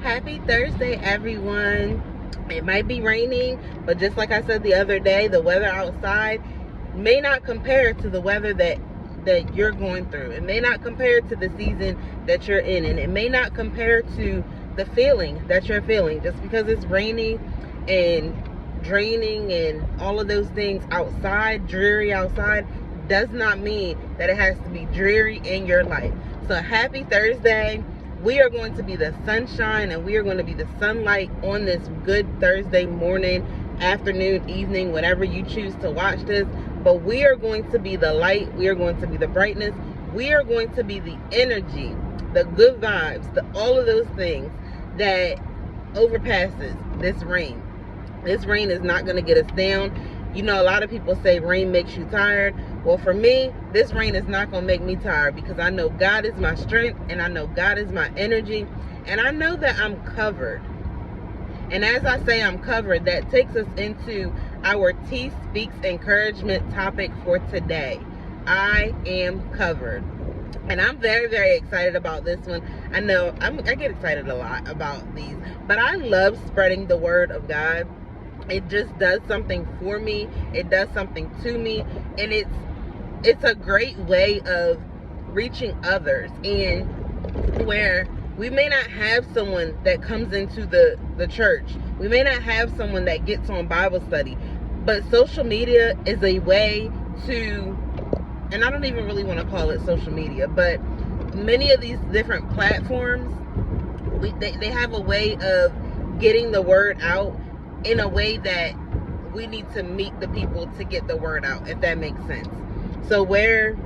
Happy Thursday, everyone. It might be raining, but just like I said the other day, the weather outside may not compare to the weather that you're going through. It may not compare to the season that you're in, and it may not compare to the feeling that you're feeling. Just because it's raining and draining and all of those things outside, dreary outside, does not mean that it has to be dreary in your life. So happy Thursday. We are going to be the sunshine and we are going to be the sunlight on this good Thursday morning, afternoon, evening, whenever you choose to watch this. But we are going to be the light. We are going to be the brightness. We are going to be the energy, the good vibes, all of those things that overpasses this rain. This rain is not going to get us down. You know, a lot of people say rain makes you tired. Well, for me, this rain is not going to make me tired because I know God is my strength and I know God is my energy and I know that I'm covered. And as I say I'm covered, that takes us into our T Speaks encouragement topic for today. I am covered. And I'm very, very excited about this one. I know I get excited a lot about these, but I love spreading the word of God. It just does something for me. It does something to me. And it's a great way of reaching others. And where we may not have someone that comes into the church. We may not have someone that gets on Bible study. But social media is a way to, and I don't even really want to call it social media, but many of these different platforms, they have a way of getting the word out in a way that we need to meet the people to get the word out, if that makes sense. So where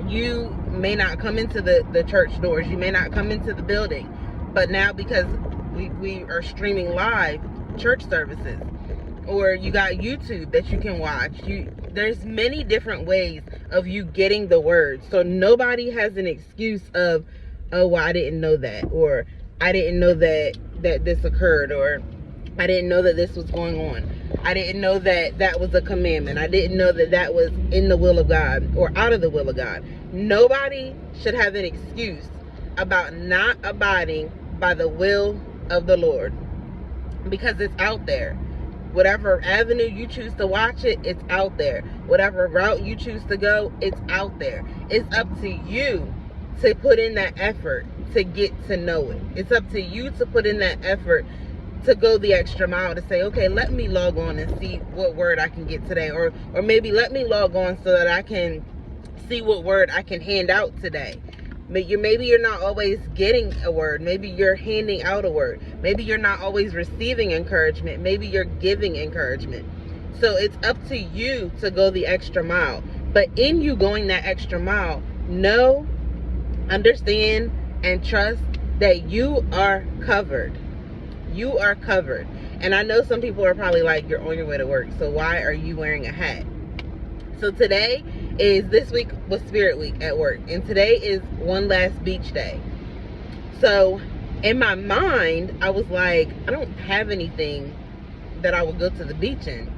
you may not come into the church doors, you may not come into the building, but now because we are streaming live church services, or you got YouTube that you can watch, there's many different ways of you getting the word. So nobody has an excuse of, oh, well, I didn't know that, or I didn't know that this occurred, or I didn't know that this was going on. I didn't know that that was a commandment. I didn't know that that was in the will of God or out of the will of God. Nobody should have an excuse about not abiding by the will of the Lord, because it's out there. Whatever avenue you choose to watch it, it's out there. Whatever route you choose to go, it's out there. It's up to you to put in that effort to get to know it. It's up to you to put in that effort to go the extra mile, to say, okay, let me log on and see what word I can get today, or maybe let me log on so that I can see what word I can hand out today. Maybe you're not always getting a word. Maybe you're handing out a word. Maybe you're not always receiving encouragement. Maybe you're giving encouragement. So it's up to you to go the extra mile. But in you going that extra mile, know, understand, and trust that you are covered. You are covered. And I know some people are probably like, you're on your way to work, so why are you wearing a hat? So this week was Spirit Week at work, and today is one last beach day. So in my mind, I was like, I don't have anything that I would go to the beach in.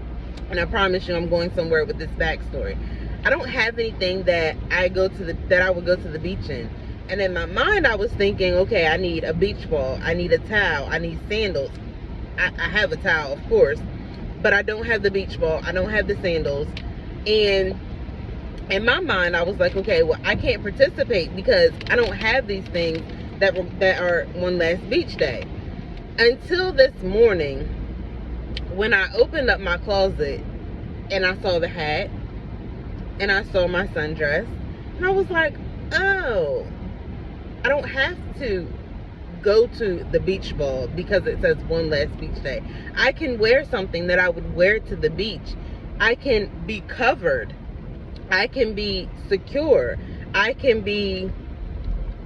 And I promise you I'm going somewhere with this backstory. I don't have anything that I would go to the beach in. And in my mind, I was thinking, okay, I need a beach ball, I need a towel, I need sandals. I have a towel, of course, but I don't have the beach ball, I don't have the sandals. And in my mind, I was like, okay, well, I can't participate because I don't have these things that are one last beach day. Until this morning, when I opened up my closet and I saw the hat and I saw my sundress, and I was like, oh, I don't have to go to the beach ball because it says one last beach day. I can wear something that I would wear to the beach. I can be covered. I can be secure. I can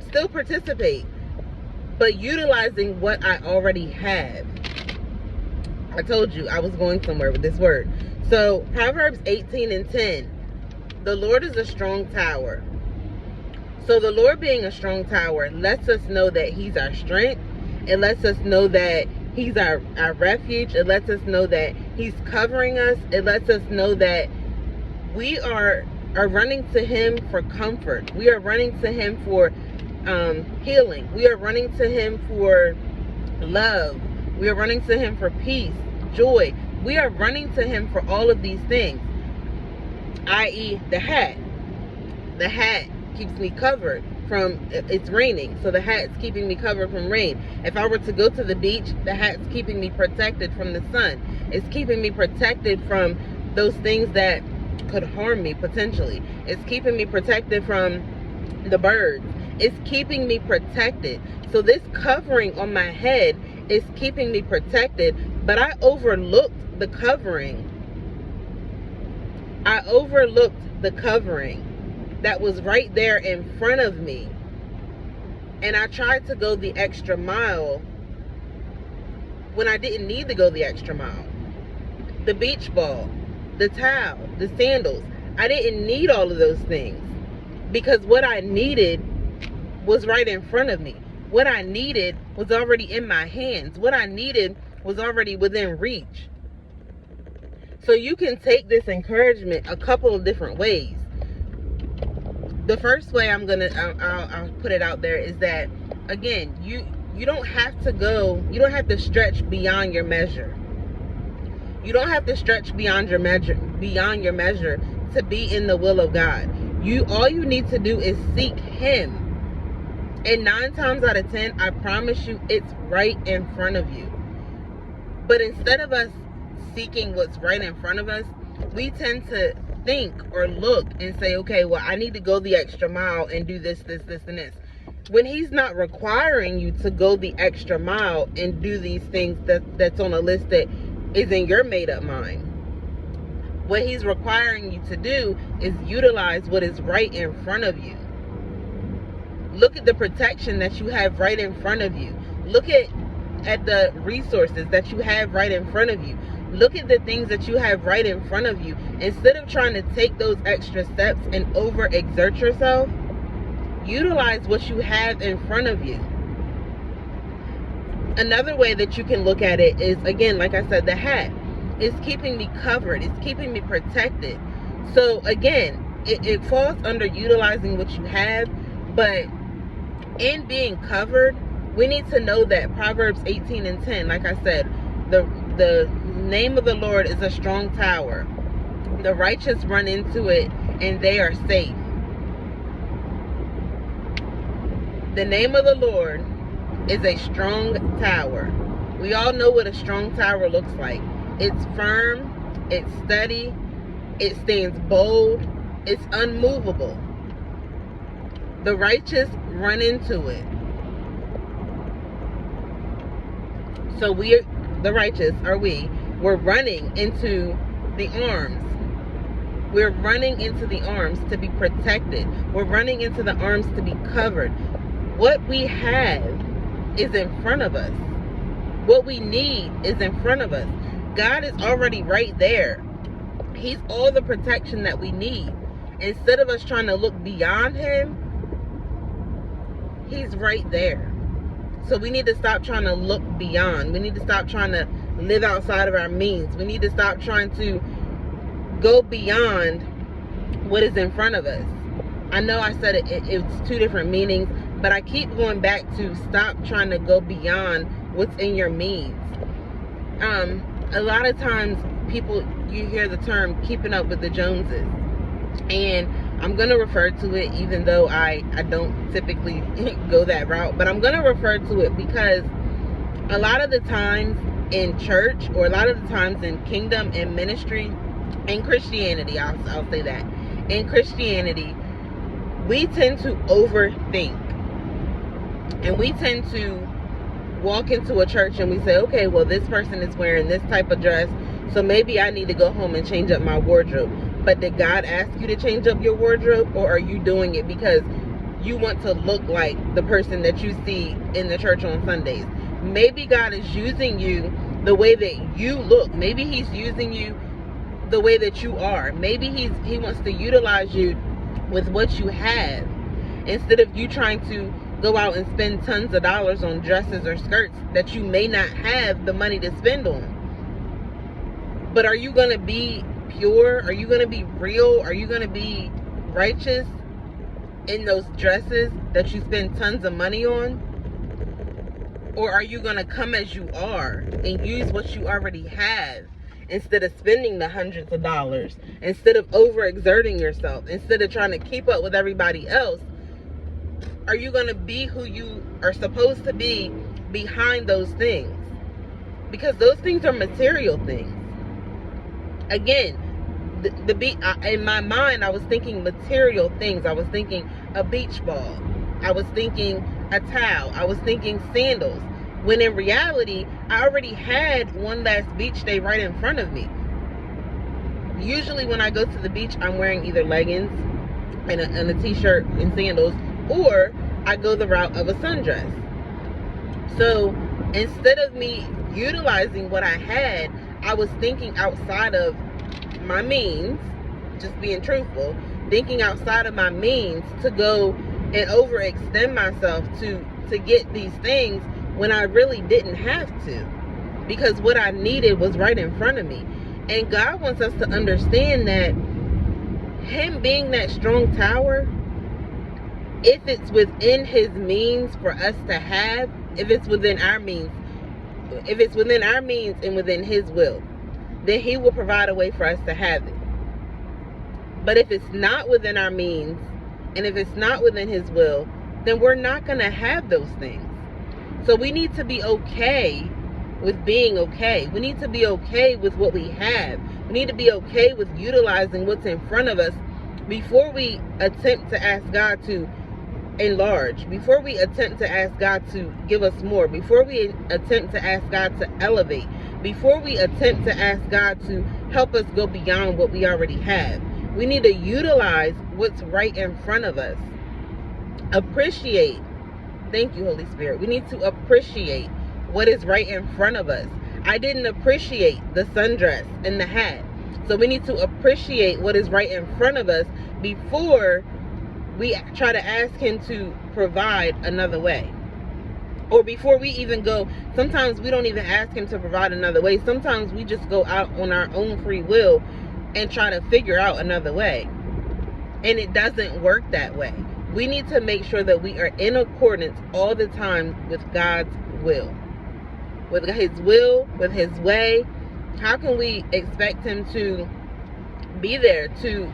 still participate, but utilizing what I already have. I told you I was going somewhere with this word. So Proverbs 18:10, the Lord is a strong tower. So the Lord being a strong tower lets us know that he's our strength. It lets us know that he's our refuge. It lets us know that he's covering us. It lets us know that we are running to him for comfort. We are running to him for healing. We are running to him for love. We are running to him for peace, joy. We are running to him for all of these things, i.e. the hat. The hat keeps me covered from, it's raining, so the hat's keeping me covered from rain. If I were to go to the beach, the hat's keeping me protected from the sun. It's keeping me protected from those things that could harm me potentially. It's keeping me protected from the birds. It's keeping me protected. So this covering on my head is keeping me protected, but I overlooked the covering. I overlooked the covering that was right there in front of me. And I tried to go the extra mile when I didn't need to go the extra mile. The beach ball, the towel, the sandals. I didn't need all of those things because what I needed was right in front of me. What I needed was already in my hands. What I needed was already within reach. So you can take this encouragement a couple of different ways. The first way I'll put it out there is that, again, you don't have to stretch beyond your measure. You don't have to stretch beyond your measure to be in the will of God. All you need to do is seek him. And 9 times out of 10, I promise you, it's right in front of you. But instead of us seeking what's right in front of us, we tend to think or look and say, okay, well, I need to go the extra mile and do this, and this. When he's not requiring you to go the extra mile and do these things that's on a list that is in your made up mind. What he's requiring you to do is utilize what is right in front of you. Look at the protection that you have right in front of you. Look at the resources that you have right in front of you. Look at the things that you have right in front of you. Instead of trying to take those extra steps and overexert yourself, utilize what you have in front of you. Another way that you can look at it is, again, like I said, the hat is keeping me covered. It's keeping me protected. So again, it falls under utilizing what you have, but in being covered, we need to know that Proverbs 18:10, like I said, the name of the Lord is a strong tower. The righteous run into it and they are safe. The name of the Lord is a strong tower. We all know what a strong tower looks like. It's firm, it's steady, it stands bold, it's unmovable. The righteous run into it. So the righteous we're running into the arms. We're running into the arms to be protected. We're running into the arms to be covered. What we have is in front of us. What we need is in front of us. God is already right there. He's all the protection that we need. Instead of us trying to look beyond him, he's right there. So we need to stop trying to look beyond. We need to stop trying to live outside of our means. We need to stop trying to go beyond what is in front of us. I know I said it's 2 different meanings, but I keep going back to stop trying to go beyond what's in your means. A lot of times you hear the term keeping up with the Joneses, and I'm going to refer to it, even though I don't typically go that route, but I'm going to refer to it because a lot of the times in church, or a lot of the times in kingdom and ministry, in Christianity, I'll say that, in Christianity, we tend to overthink. And we tend to walk into a church and we say, okay, well, this person is wearing this type of dress, so maybe I need to go home and change up my wardrobe. But did God ask you to change up your wardrobe, or are you doing it because you want to look like the person that you see in the church on Sundays? Maybe God is using you the way that you look. Maybe he's using you the way that you are. Maybe he wants to utilize you with what you have, instead of you trying to go out and spend tons of dollars on dresses or skirts that you may not have the money to spend on. But are you going to be pure? Are you going to be real? Are you going to be righteous in those dresses that you spend tons of money on? Or are you going to come as you are and use what you already have instead of spending the hundreds of dollars, instead of overexerting yourself, instead of trying to keep up with everybody else? Are you going to be who you are supposed to be behind those things? Because those things are material things. Again, in my mind, I was thinking material things. I was thinking a beach ball. I was thinking a towel. I was thinking sandals. When in reality, I already had one last beach day right in front of me. Usually when I go to the beach, I'm wearing either leggings and a t-shirt and sandals, or I go the route of a sundress. So instead of me utilizing what I had, I was thinking outside of my means, just being truthful, thinking outside of my means to go and overextend myself to get these things when I really didn't have to, because what I needed was right in front of me. And God wants us to understand that Him being that strong tower, if it's within His means for us to have, if it's within our means and within His will, then He will provide a way for us to have it. But if it's not within our means, and if it's not within His will, then we're not going to have those things. So we need to be okay with being okay. We need to be okay with what we have. We need to be okay with utilizing what's in front of us before we attempt to ask God to enlarge, before we attempt to ask God to give us more, before we attempt to ask God to elevate, before we attempt to ask God to help us go beyond what we already have. We need to utilize what's right in front of us. Appreciate. Thank you, Holy Spirit. We need to appreciate what is right in front of us. I didn't appreciate the sundress and the hat. So we need to appreciate what is right in front of us before we try to ask Him to provide another way. Or before we even go, sometimes we don't even ask Him to provide another way. Sometimes we just go out on our own free will and try to figure out another way. And it doesn't work that way. We need to make sure that we are in accordance all the time with God's will. With His will, with His way. How can we expect Him to be there to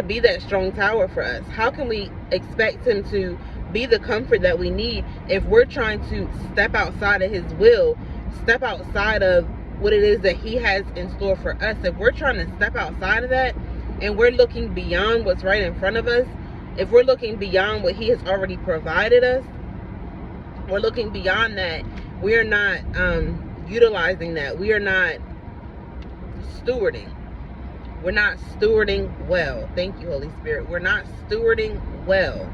be that strong tower for us? How can we expect Him to be the comfort that we need if we're trying to step outside of His will, step outside of what it is that He has in store for us? If we're trying to step outside of that and we're looking beyond what's right in front of us, if we're looking beyond what He has already provided us, we're looking beyond that, we're not utilizing that. We are not stewarding. We're not stewarding well. Thank you, Holy Spirit. We're not stewarding well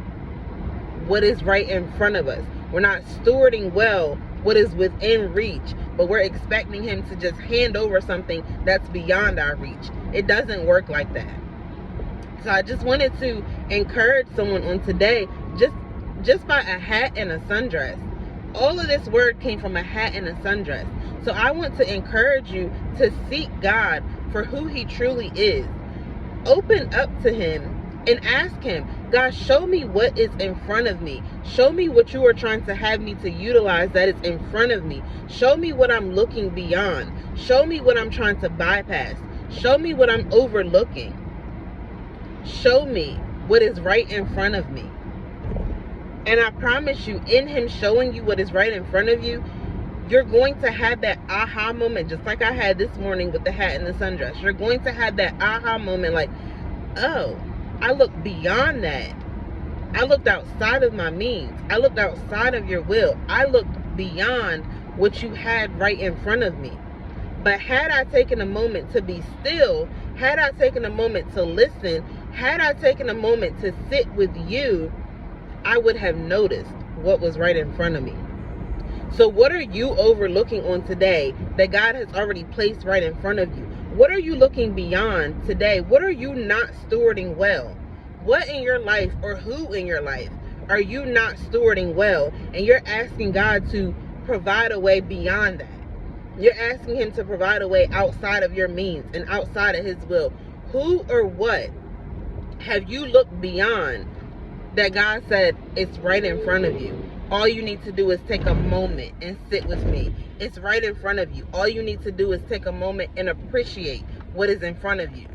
what is right in front of us. We're not stewarding well what is within reach, but we're expecting Him to just hand over something that's beyond our reach. It doesn't work like that. So I just wanted to encourage someone on today, just by a hat and a sundress. All of this word came from a hat and a sundress. So I want to encourage you to seek God for who He truly is. Open up to Him and ask Him, God, show me what is in front of me. Show me what you are trying to have me to utilize that is in front of me. Show me what I'm looking beyond. Show me what I'm trying to bypass. Show me what I'm overlooking. Show me what is right in front of me. And I promise you, in Him showing you what is right in front of you, you're going to have that aha moment, just like I had this morning with the hat and the sundress. You're going to have that aha moment like, oh, I looked beyond that. I looked outside of my means. I looked outside of your will. I looked beyond what you had right in front of me. But had I taken a moment to be still, had I taken a moment to listen, had I taken a moment to sit with you, I would have noticed what was right in front of me. So what are you overlooking on today that God has already placed right in front of you? What are you looking beyond today? What are you not stewarding well? What in your life, or who in your life, are you not stewarding well? And you're asking God to provide a way beyond that. You're asking Him to provide a way outside of your means and outside of His will. Who or what have you looked beyond that God said it's right in front of you? All you need to do is take a moment and sit with me. It's right in front of you. All you need to do is take a moment and appreciate what is in front of you.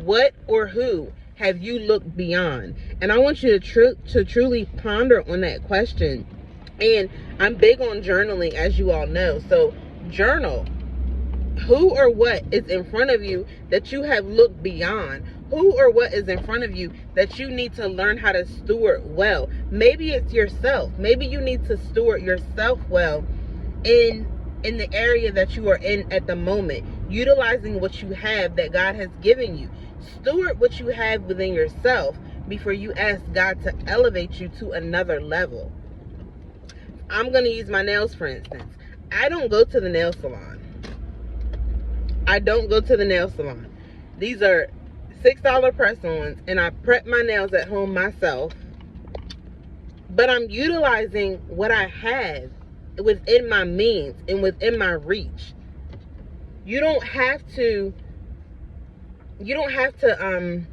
What or who have you looked beyond? And I want you to truly ponder on that question. And I'm big on journaling, as you all know. So journal. Who or what is in front of you that you have looked beyond? Who or what is in front of you that you need to learn how to steward well? Maybe it's yourself. Maybe you need to steward yourself well in the area that you are in at the moment, utilizing what you have that God has given you. Steward what you have within yourself before you ask God to elevate you to another level. I'm going to use my nails, for instance. I don't go to the nail salon. These are $6 press-ons, and I prep my nails at home myself. But I'm utilizing what I have within my means and within my reach. You don't have to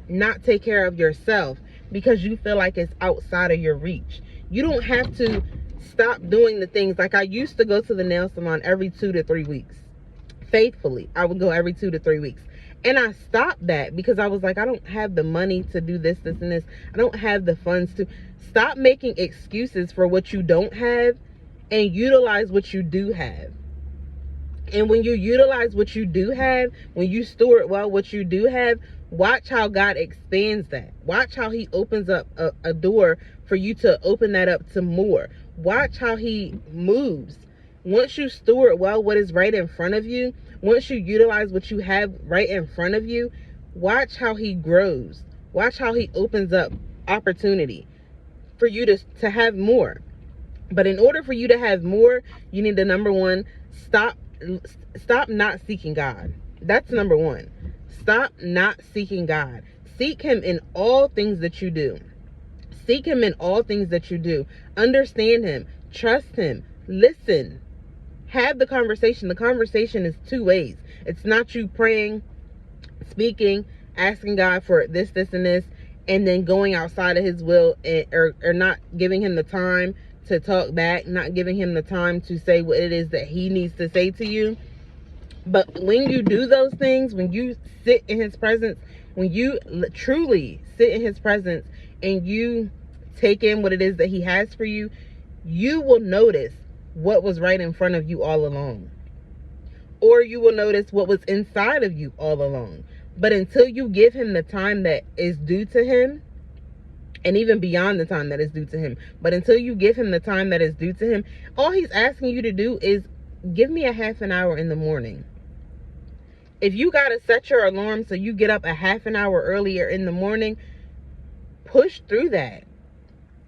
not take care of yourself because you feel like it's outside of your reach. You don't have to stop doing the things. Like, I used to go to the nail salon every 2 to 3 weeks. Faithfully, I would go every 2 to 3 weeks. And I stopped that because I was like, I don't have the money to do this, and this. I don't have the funds to. Stop making excuses for what you don't have and utilize what you do have. And when you utilize what you do have, when you steward well what you do have, watch how God expands that. Watch how he opens up a door for you to open that up to more. Watch how he moves. Once you steward well what is right in front of you, once you utilize what you have right in front of you, watch how he grows. Watch how he opens up opportunity for you to have more. But in order for you to have more, you need to, number one, stop not seeking God. That's number one. Stop not seeking God. Seek him in all things that you do. Seek him in all things that you do. Understand him. Trust him. Listen. Have the conversation. The conversation is 2 ways. It's not you praying, speaking, asking God for this, and this, and then going outside of his will, or not giving him the time to talk back, not giving him the time to say what it is that he needs to say to you. But when you do those things, when you sit in his presence, when you truly sit in his presence and you take in what it is that he has for you, you will notice what was right in front of you all along. Or you will notice what was inside of you all along. But until you give him the time that is due to him, and even beyond the time that is due to him, but until you give him the time that is due to him, all he's asking you to do is give me a half an hour in the morning. If you got to set your alarm so you get up a half an hour earlier in the morning, push through that.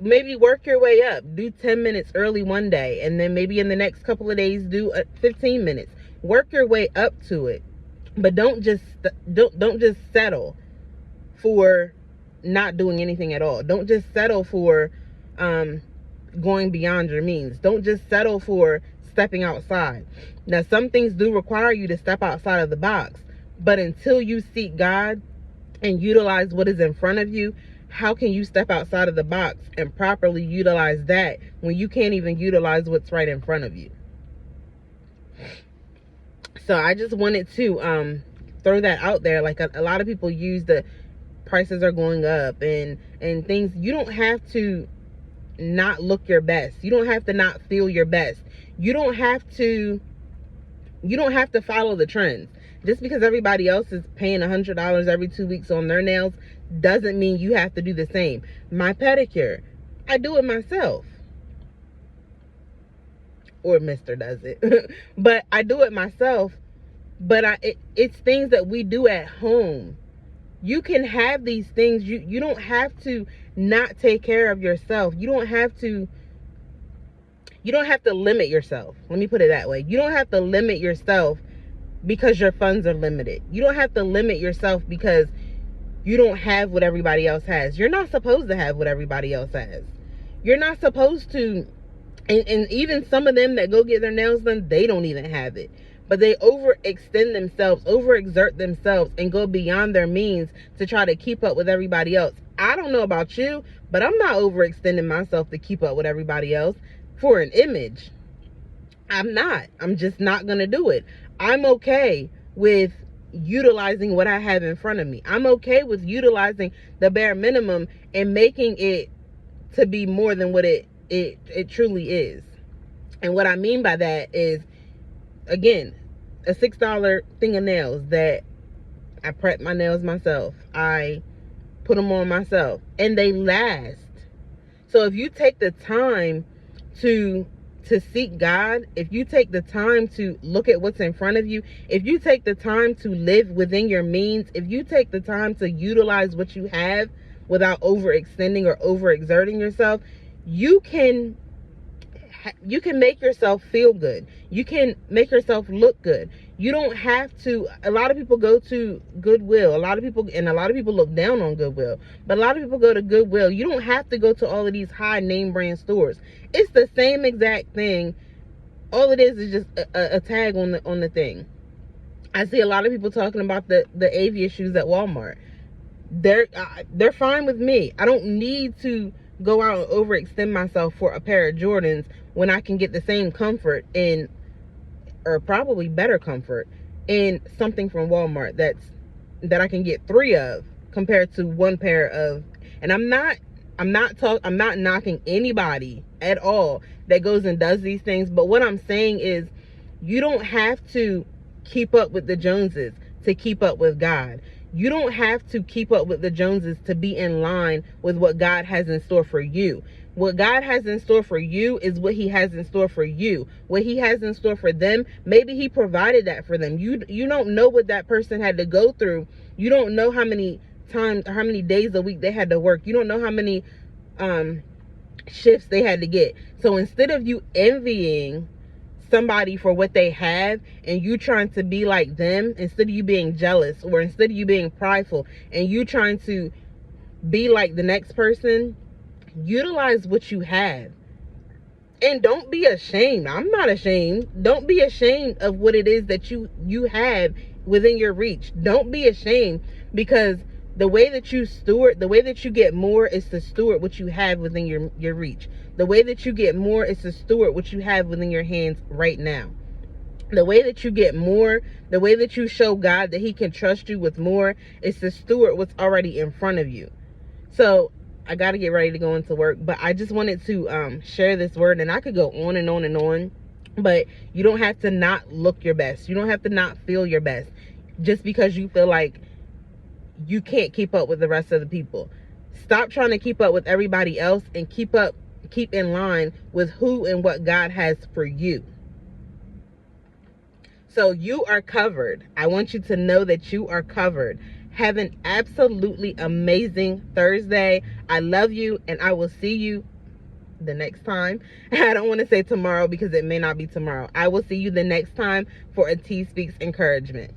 Maybe work your way up. Do 10 minutes early one day, and then maybe in the next couple of days do 15 minutes. Work your way up to it. But don't just settle for not doing anything at all. Don't just settle for going beyond your means. Don't just settle for stepping outside. Now, some things do require you to step outside of the box, but until you seek God and utilize what is in front of you, how can you step outside of the box and properly utilize that when you can't even utilize what's right in front of you? So I just wanted to throw that out there. Like, a lot of people use the prices are going up and things. You don't have to not look your best. You don't have to not feel your best. You don't have to follow the trends. Just because everybody else is paying $100 every 2 weeks on their nails doesn't mean you have to do the same. My pedicure, I do it myself. Or Mr. does it. But I do it myself. But it's things that we do at home. You can have these things. You don't have to not take care of yourself. You don't have to limit yourself. Let me put it that way. You don't have to limit yourself because your funds are limited. You don't have to limit yourself because you don't have what everybody else has. You're not supposed to have what everybody else has. You're not supposed to, and even some of them that go get their nails done, they don't even have it. But they overextend themselves, overexert themselves, and go beyond their means to try to keep up with everybody else. I don't know about you, but I'm not overextending myself to keep up with everybody else for an image. I'm just not going to do it. I'm okay with utilizing what I have in front of me. I'm okay with utilizing the bare minimum and making it to be more than what it truly is. And what I mean by that is, again, a $6 thing of nails that I prep my nails myself. I put them on myself and they last. So if you take the time to seek God, if you take the time to look at what's in front of you, if you take the time to live within your means, if you take the time to utilize what you have without overextending or overexerting yourself, you can make yourself feel good. You can make yourself look good. You don't have to. A lot of people go to Goodwill. A lot of people look down on Goodwill, but a lot of people go to Goodwill. You don't have to go to all of these high name brand stores. It's the same exact thing. All it is just a tag on the thing. I see a lot of people talking about the Avia shoes at Walmart. They're fine with me. I don't need to go out and overextend myself for a pair of Jordans when I can get the same comfort or probably better comfort in something from Walmart that I can get 3 of compared to one pair of. And I'm not knocking anybody at all that goes and does these things, but what I'm saying is you don't have to keep up with the Joneses to keep up with God. You don't have to keep up with the Joneses to be in line with what God has in store for you. What God has in store for you is what he has in store for you. What he has in store for them, maybe he provided that for them. You don't know what that person had to go through. You don't know how many times or how many days a week they had to work. You don't know how many shifts they had to get. So instead of you envying somebody for what they have and you trying to be like them, instead of you being jealous or instead of you being prideful and you trying to be like the next person, utilize what you have. And don't be ashamed. I'm not ashamed. Don't be ashamed of what it is that you have within your reach. Don't be ashamed, because the way that you steward, the way that you get more is to steward what you have within your reach. The way that you get more is to steward what you have within your hands right now. The way that you get more, the way that you show God that he can trust you with more, is to steward what's already in front of you. So I got to get ready to go into work, but I just wanted to share this word, and I could go on and on and on, but you don't have to not look your best. You don't have to not feel your best just because you feel like you can't keep up with the rest of the people. Stop trying to keep up with everybody else and keep in line with who and what God has for you. So you are covered. I want you to know that you are covered. Have an absolutely amazing Thursday. I love you, and I will see you the next time. I don't want to say tomorrow because it may not be tomorrow. I will see you the next time for a T Speaks encouragement.